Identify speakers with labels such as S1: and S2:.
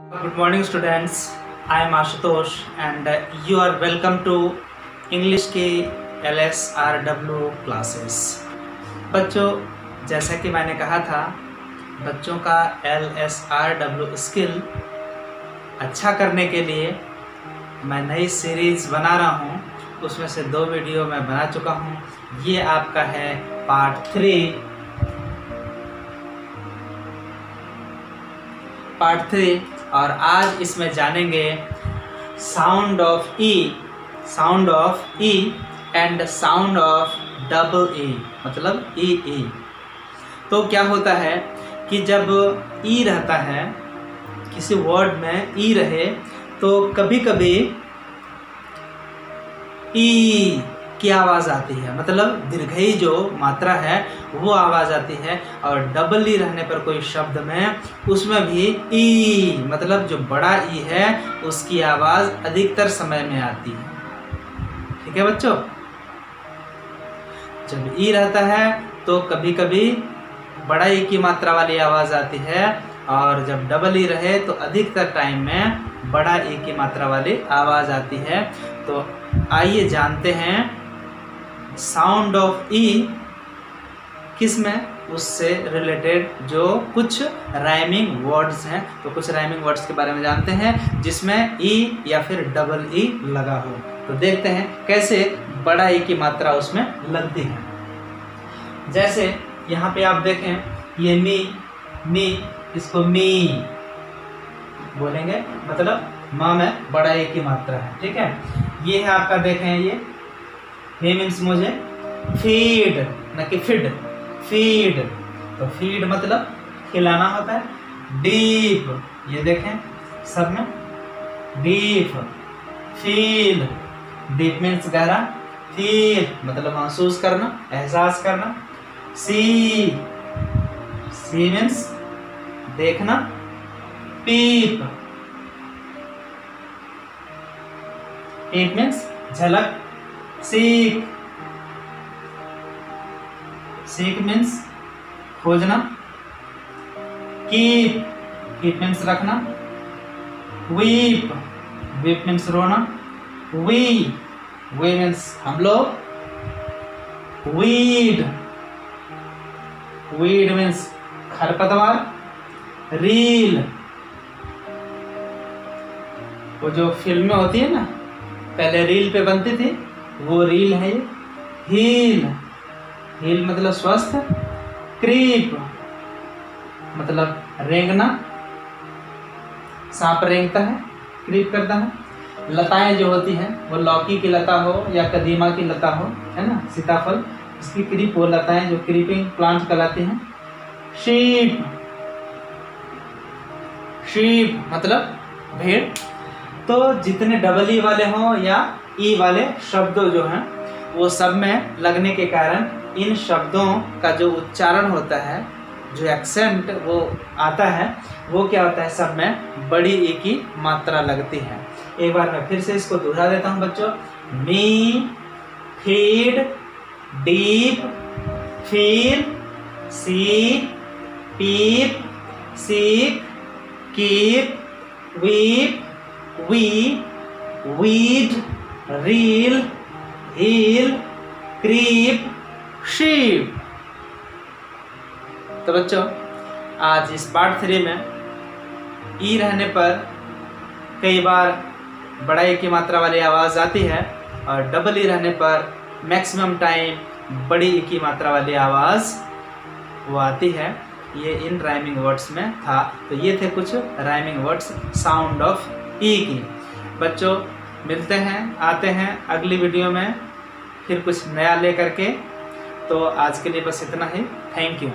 S1: Good morning students, I am Ashutosh and you are welcome to English की LSRW classes। बच्चों, जैसा कि मैंने कहा था, बच्चों का LSRW स्किल अच्छा करने के लिए मैं नई सीरीज़ बना रहा हूँ। उसमें से 2 वीडियो मैं बना चुका हूँ। ये आपका है पार्ट 3 और आज इसमें जानेंगे sound of E and sound of double E, मतलब ई। तो क्या होता है कि जब ई रहता है, किसी वर्ड में ई रहे, तो कभी कभी ई की आवाज़ आती है, मतलब दीर्घई जो मात्रा है वो आवाज़ आती है। और डबल ई रहने पर कोई शब्द में उसमें भी ई, मतलब जो बड़ा ई है उसकी आवाज़ अधिकतर समय में आती है। ठीक है बच्चों, जब ई रहता है तो कभी कभी बड़ा ई की मात्रा वाली आवाज़ आती है, और जब डबल ई रहे तो अधिकतर टाइम में बड़ा ई की मात्रा वाली आवाज़ आती है। तो आइए जानते हैं साउंड ऑफ ई किस में, उससे रिलेटेड जो कुछ राइमिंग वर्ड्स हैं। तो कुछ राइमिंग वर्ड्स के बारे में जानते हैं जिसमें ई या फिर डबल ई लगा हो। तो देखते हैं कैसे बड़ा ई की मात्रा उसमें लगती है। जैसे यहाँ पे आप देखें, ये मी, इसको मी बोलेंगे, मतलब माँ में बड़ा ई की मात्रा है। ठीक है, ये है आपका, देखें ये मीन्स मुझे फीड, न कि फिड, फीड। तो फीड मतलब खिलाना होता है। डीप, ये देखें सब में डीप। फील, डीप मीन्स गहरा, फील मतलब महसूस करना, एहसास करना। सी मीन्स देखना। पीप मीन्स झलक। सीक मीन्स खोजना। कीप मीन्स रखना। वीप मीन्स रोना। वी मीन्स हम लोग। वीड मीन्स खरपतवार। रील, वो जो फिल्में होती है ना, पहले रील पे बनती थी, वो रील है ये। हील मतलब स्वस्थ। क्रीप मतलब रेंगना, सांप रेंगता है, क्रीप करता है। लताएं जो होती हैं, वो लौकी की लता हो या कदीमा की लता हो, है ना, सीताफल, इसकी क्रीप, वो लताएं जो क्रीपिंग प्लांट कहलाती हैं। शीप मतलब भेड़। तो जितने डबल ई वाले हों या ई वाले शब्द जो हैं, वो सब में लगने के कारण इन शब्दों का जो उच्चारण होता है, जो एक्सेंट वो आता है, वो क्या होता है, सब में बड़ी ई की मात्रा लगती है। एक बार मैं फिर से इसको दोहरा देता हूँ बच्चों। Me, feed, deep, feel, see, peep, seek, keep, weep, we, weed, reel, heel, creep, sheep. तो बच्चों, आज इस पार्ट 3 में ई रहने पर कई बार बड़ा ई की मात्रा वाली आवाज़ आती है, और डबल ई रहने पर मैक्सिमम टाइम बड़ी ई की मात्रा वाली आवाज़ वो आती है। ये इन राइमिंग वर्ड्स में था। तो ये थे कुछ राइमिंग वर्ड्स साउंड ऑफ ई की। बच्चों, मिलते हैं, आते हैं अगली वीडियो में फिर कुछ नया लेकर के। तो आज के लिए बस इतना ही। Thank you.